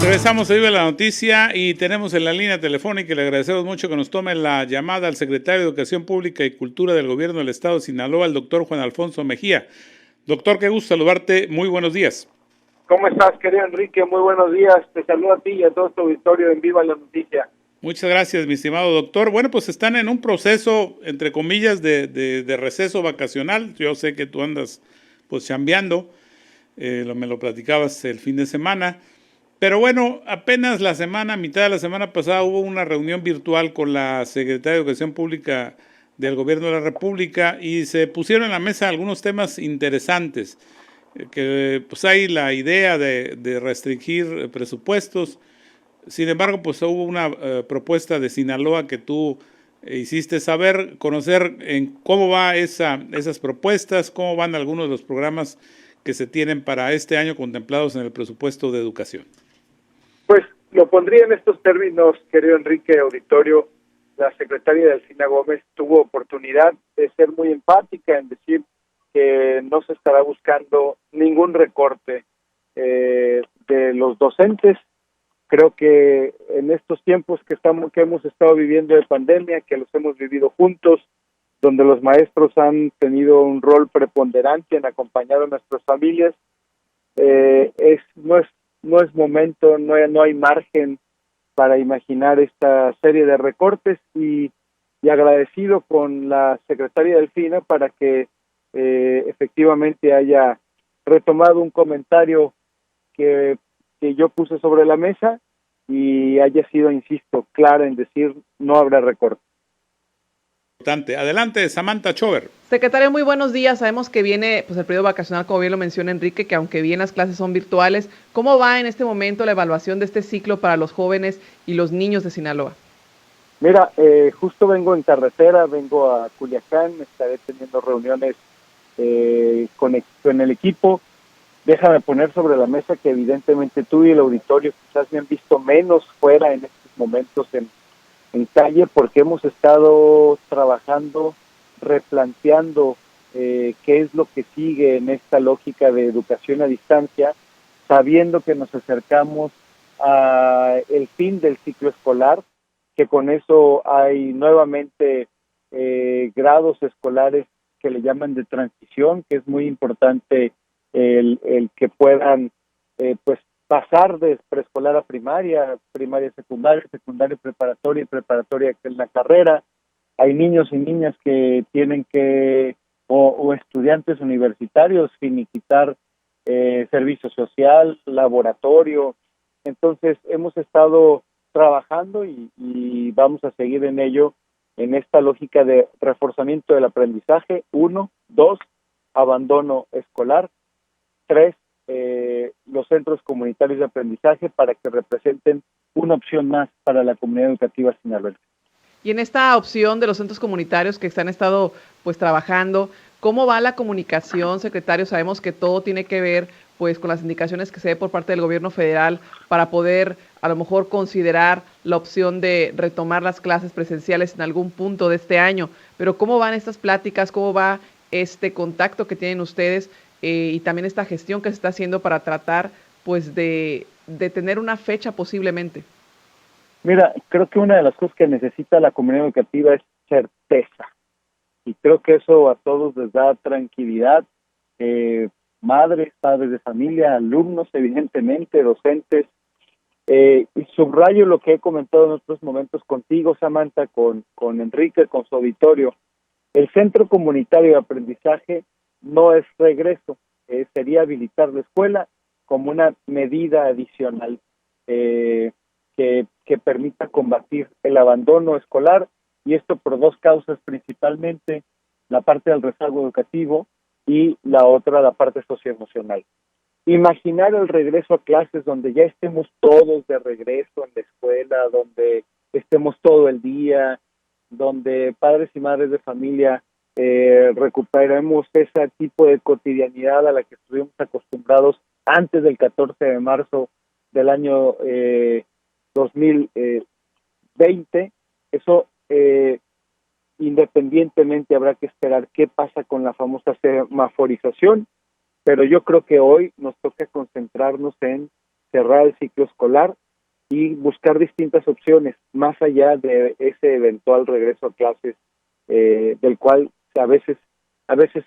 Regresamos a Vive la Noticia y tenemos en la línea telefónica y le agradecemos mucho que nos tome la llamada al secretario de Educación Pública y Cultura del Gobierno del Estado de Sinaloa, el doctor Juan Alfonso Mejía. Doctor, qué gusto saludarte. Muy buenos días. ¿Cómo estás, querido Enrique? Muy buenos días. Te saludo a ti y a todo tu auditorio en Viva la Noticia. Muchas gracias, mi estimado doctor. Bueno, pues están en un proceso, entre comillas, de receso vacacional. Yo sé que tú andas pues chambeando, me lo platicabas el fin de semana. Pero bueno, apenas mitad de la semana pasada, hubo una reunión virtual con la Secretaría de Educación Pública del Gobierno de la República y se pusieron en la mesa algunos temas interesantes, que pues hay la idea de restringir presupuestos. Sin embargo, pues hubo una propuesta de Sinaloa que tú hiciste saber, conocer en cómo va esas propuestas, cómo van algunos de los programas que se tienen para este año contemplados en el presupuesto de educación. Pues lo pondría en estos términos, querido Enrique auditorio. La secretaria Delfina Gómez tuvo oportunidad de ser muy enfática en decir que no se estará buscando ningún recorte de los docentes. Creo que en estos tiempos que hemos estado viviendo de pandemia, que los hemos vivido juntos, donde los maestros han tenido un rol preponderante en acompañar a nuestras familias, no es momento, no hay margen para imaginar esta serie de recortes y agradecido con la secretaria Delfina para que efectivamente haya retomado un comentario que yo puse sobre la mesa y haya sido, insisto, clara en decir no habrá recorte. Adelante, Samantha Chover. Secretario, muy buenos días. Sabemos que viene pues el periodo vacacional, como bien lo menciona Enrique, que aunque bien las clases son virtuales, ¿cómo va en este momento la evaluación de este ciclo para los jóvenes y los niños de Sinaloa? Mira, justo vengo en carretera, vengo a Culiacán, estaré teniendo reuniones con el equipo. Déjame poner sobre la mesa que evidentemente tú y el auditorio quizás me han visto menos fuera en estos momentos en calle, porque hemos estado trabajando, replanteando qué es lo que sigue en esta lógica de educación a distancia, sabiendo que nos acercamos a el fin del ciclo escolar, que con eso hay nuevamente grados escolares que le llaman de transición, que es muy importante el que puedan pues pasar de preescolar a primaria, primaria secundaria, secundaria preparatoria y preparatoria en la carrera. Hay niños y niñas que tienen que, o estudiantes universitarios, finiquitar servicio social, laboratorio. Entonces hemos estado trabajando y vamos a seguir en ello, en esta lógica de reforzamiento del aprendizaje. 1, 2, abandono escolar. 3, los centros comunitarios de aprendizaje para que representen una opción más para la comunidad educativa sinaloense. Y en esta opción de los centros comunitarios que se han estado pues trabajando, ¿cómo va la comunicación, secretario? Sabemos que todo tiene que ver pues con las indicaciones que se dé por parte del gobierno federal para poder a lo mejor considerar la opción de retomar las clases presenciales en algún punto de este año. Pero ¿cómo van estas pláticas? ¿Cómo va este contacto que tienen ustedes? Y también esta gestión que se está haciendo para tratar pues de tener una fecha posiblemente. Mira, creo que una de las cosas que necesita la comunidad educativa es certeza, y creo que eso a todos les da tranquilidad, madres, padres de familia, alumnos, evidentemente, docentes, y subrayo lo que he comentado en otros momentos contigo, Samantha, con Enrique, con su auditorio. El centro comunitario de aprendizaje no es regreso, sería habilitar la escuela como una medida adicional que permita combatir el abandono escolar, y esto por dos causas principalmente: la parte del rezago educativo y la otra, la parte socioemocional. Imaginar el regreso a clases donde ya estemos todos de regreso en la escuela, donde estemos todo el día, donde padres y madres de familia recuperemos ese tipo de cotidianidad a la que estuvimos acostumbrados antes del 14 de marzo del año 2020. Eso independientemente habrá que esperar qué pasa con la famosa semaforización, pero yo creo que hoy nos toca concentrarnos en cerrar el ciclo escolar y buscar distintas opciones más allá de ese eventual regreso a clases, del cual a veces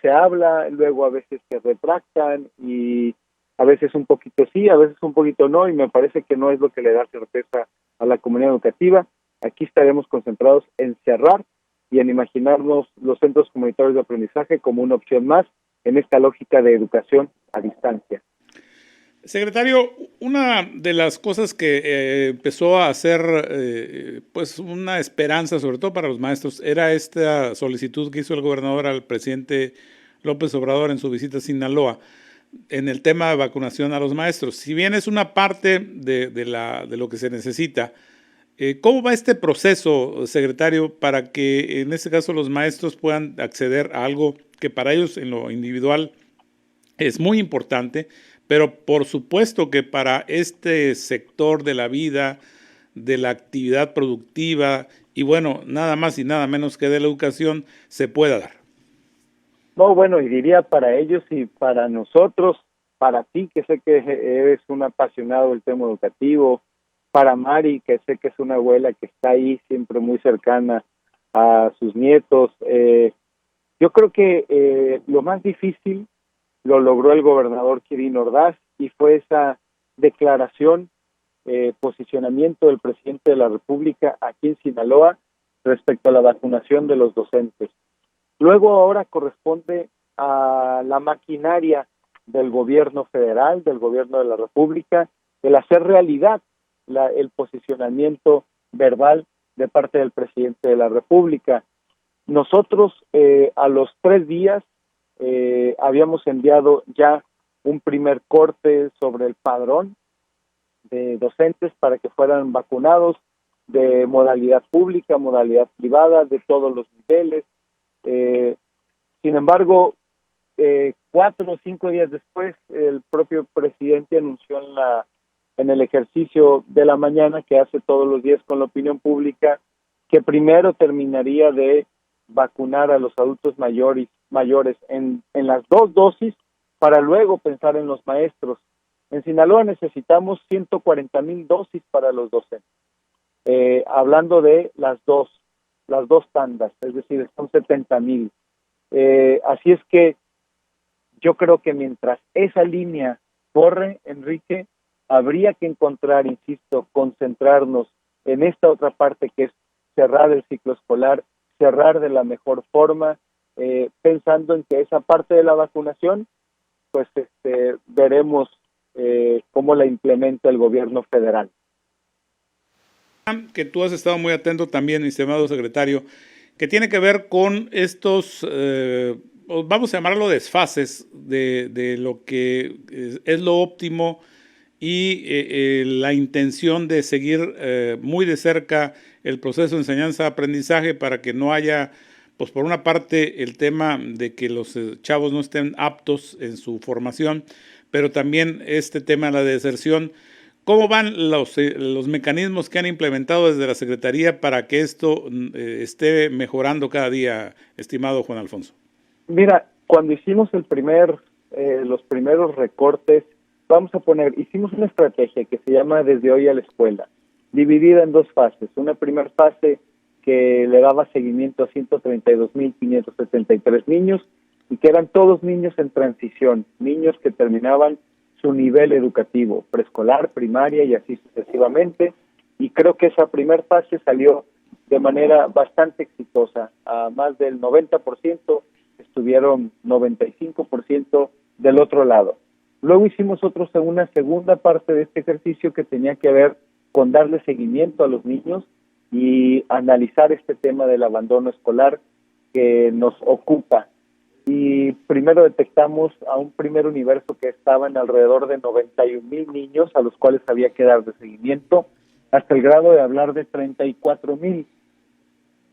se habla, luego a veces se retractan y a veces un poquito sí, a veces un poquito no, y me parece que no es lo que le da certeza a la comunidad educativa. Aquí estaremos concentrados en cerrar y en imaginarnos los centros comunitarios de aprendizaje como una opción más en esta lógica de educación a distancia. Secretario, una de las cosas que empezó a hacer pues una esperanza, sobre todo para los maestros, era esta solicitud que hizo el gobernador al presidente López Obrador en su visita a Sinaloa en el tema de vacunación a los maestros. Si bien es una parte de lo que se necesita, ¿cómo va este proceso, secretario, para que en este caso los maestros puedan acceder a algo que para ellos en lo individual es muy importante, pero por supuesto que para este sector de la vida, de la actividad productiva y bueno, nada más y nada menos que de la educación, se pueda dar? No, bueno, y diría para ellos y para nosotros, para ti, que sé que eres un apasionado del tema educativo, para Mari, que sé que es una abuela que está ahí siempre muy cercana a sus nietos. Yo creo que lo más difícil lo logró el gobernador Quirino Ordaz y fue esa declaración, posicionamiento del presidente de la República aquí en Sinaloa respecto a la vacunación de los docentes. Luego ahora corresponde a la maquinaria del gobierno federal, del gobierno de la República, el hacer realidad el posicionamiento verbal de parte del presidente de la República. Nosotros a los 3 días habíamos enviado ya un primer corte sobre el padrón de docentes para que fueran vacunados de modalidad pública, modalidad privada, de todos los niveles. Sin embargo, 4 o 5 días después, el propio presidente anunció en el ejercicio de la mañana que hace todos los días con la opinión pública, que primero terminaría de vacunar a los adultos mayores en las 2 dosis para luego pensar en los maestros. En Sinaloa necesitamos 140,000 dosis para los docentes. Hablando de las dos tandas, es decir, son 70,000. Así es que yo creo que mientras esa línea corre, Enrique, habría que encontrar, insisto, concentrarnos en esta otra parte que es cerrar el ciclo escolar, cerrar de la mejor forma, pensando en que esa parte de la vacunación, pues veremos cómo la implementa el gobierno federal. Que tú has estado muy atento también, mi estimado secretario, que tiene que ver con estos, vamos a llamarlo desfases de lo que es lo óptimo y la intención de seguir muy de cerca el proceso de enseñanza-aprendizaje para que no haya, pues por una parte, el tema de que los chavos no estén aptos en su formación, pero también este tema de la deserción. ¿Cómo van los mecanismos que han implementado desde la Secretaría para que esto esté mejorando cada día, estimado Juan Alfonso? Mira, cuando hicimos los primeros recortes, hicimos una estrategia que se llama Desde Hoy a la Escuela, dividida en 2 fases. Una primera fase que le daba seguimiento a 132,573 niños y que eran todos niños en transición, niños que terminaban su nivel educativo, preescolar, primaria y así sucesivamente. Y creo que esa primera fase salió de manera bastante exitosa. A más del 90%, estuvieron 95% del otro lado. Luego hicimos una segunda parte de este ejercicio que tenía que ver con darle seguimiento a los niños y analizar este tema del abandono escolar que nos ocupa. Y primero detectamos a un primer universo que estaba en alrededor de 91,000 niños a los cuales había que dar de seguimiento, hasta el grado de hablar de 34,000.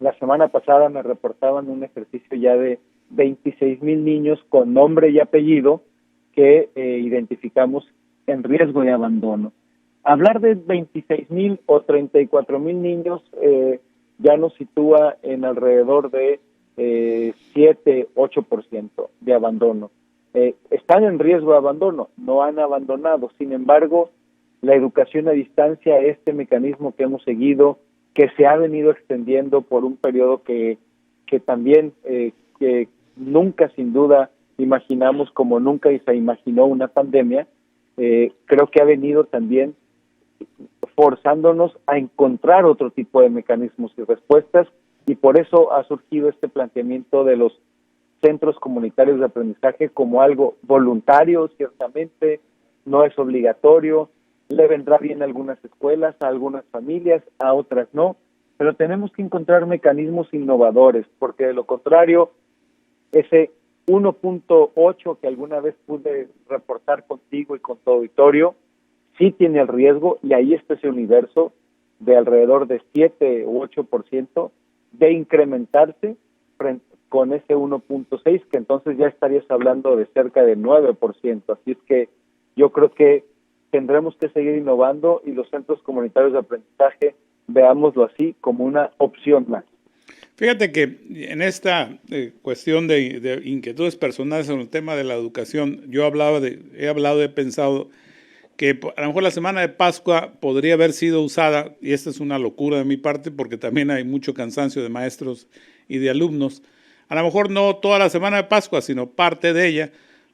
La semana pasada me reportaban un ejercicio ya de 26,000 niños con nombre y apellido que identificamos en riesgo de abandono. Hablar de 26,000 o 34,000 niños ya nos sitúa en alrededor de 7-8% de abandono. Están en riesgo de abandono, no han abandonado. Sin embargo, la educación a distancia, este mecanismo que hemos seguido, que se ha venido extendiendo por un periodo que también que nunca sin duda imaginamos, como nunca se imaginó una pandemia, creo que ha venido también forzándonos a encontrar otro tipo de mecanismos y respuestas, y por eso ha surgido este planteamiento de los centros comunitarios de aprendizaje como algo voluntario, ciertamente, no es obligatorio, le vendrá bien a algunas escuelas, a algunas familias, a otras no, pero tenemos que encontrar mecanismos innovadores, porque de lo contrario, ese 1.8 que alguna vez pude reportar contigo y con tu auditorio, sí tiene el riesgo, y ahí está ese universo de alrededor de 7 u 8% de incrementarse con ese 1.6, que entonces ya estarías hablando de cerca del 9%. Así es que yo creo que tendremos que seguir innovando, y los centros comunitarios de aprendizaje, veámoslo así, como una opción más. Fíjate que en esta cuestión de inquietudes personales en el tema de la educación, he pensado que a lo mejor la semana de Pascua podría haber sido usada, y esta es una locura de mi parte porque también hay mucho cansancio de maestros y de alumnos, a lo mejor no toda la semana de Pascua, sino parte de ella,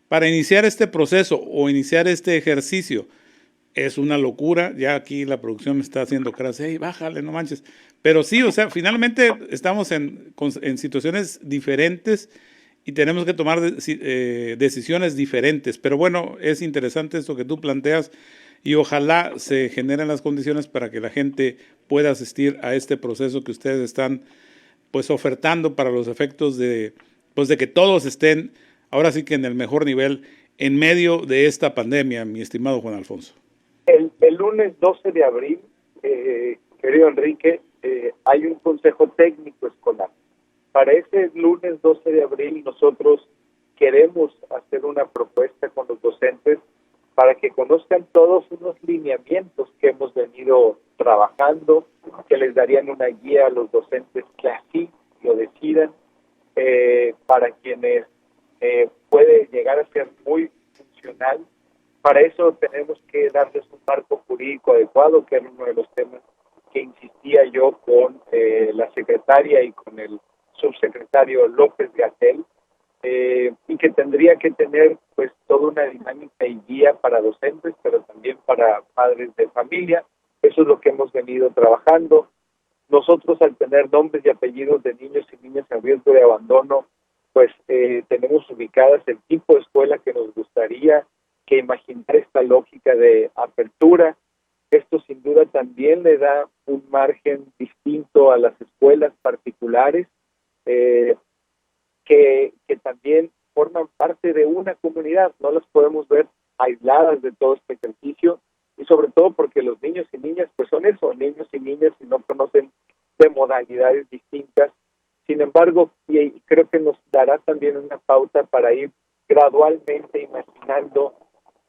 para iniciar este proceso o iniciar este ejercicio. Es una locura, ya aquí la producción me está haciendo caras, hey, bájale, no manches. Pero sí, o sea, finalmente estamos en situaciones diferentes y tenemos que tomar decisiones diferentes. Pero bueno, es interesante esto que tú planteas, y ojalá se generen las condiciones para que la gente pueda asistir a este proceso que ustedes están pues ofertando, para los efectos de que todos estén ahora sí que en el mejor nivel en medio de esta pandemia, mi estimado Juan Alfonso. El lunes 12 de abril, querido Enrique, hay un consejo técnico escolar. Para ese lunes 12 de abril nosotros queremos hacer una propuesta con los docentes para que conozcan todos unos lineamientos que hemos venido trabajando, que les darían una guía a los docentes que así lo decidan, para quienes puede llegar a ser muy funcional. Para eso tenemos que darles un marco jurídico adecuado, que era uno de los temas que insistía yo con la secretaria y con el subsecretario López-Gatell, y que tendría que tener pues toda una dinámica y guía para docentes, pero también para padres de familia. Eso es lo que hemos venido trabajando. Nosotros, al tener nombres y apellidos de niños y niñas en riesgo de abandono, pues tenemos ubicadas el tipo de escuela que nos gustaría, que imaginar esta lógica de apertura. Esto sin duda también le da un margen distinto a las escuelas particulares, que también forman parte de una comunidad. No las podemos ver aisladas de todo este ejercicio, y sobre todo porque los niños y niñas pues son eso, niños y niñas, y no conocen de modalidades distintas. Sin embargo, y creo que nos dará también una pauta para ir gradualmente imaginando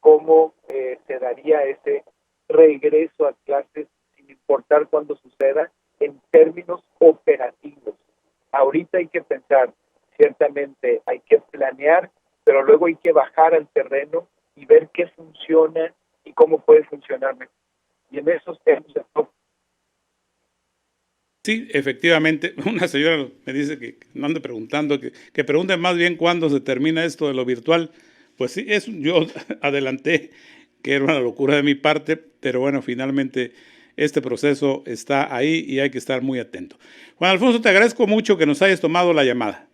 cómo se daría ese regreso a clases, sin importar cuándo suceda, en términos operativos. Ahorita hay que pensar, ciertamente hay que planear, pero luego hay que bajar al terreno y ver qué funciona y cómo puede funcionar mejor. Y en esos términos. Sí, efectivamente, una señora me dice que no ande preguntando, que pregunte más bien cuándo se termina esto de lo virtual. Pues sí, yo adelanté que era una locura de mi parte, pero bueno, finalmente este proceso está ahí y hay que estar muy atento. Juan Alfonso, te agradezco mucho que nos hayas tomado la llamada.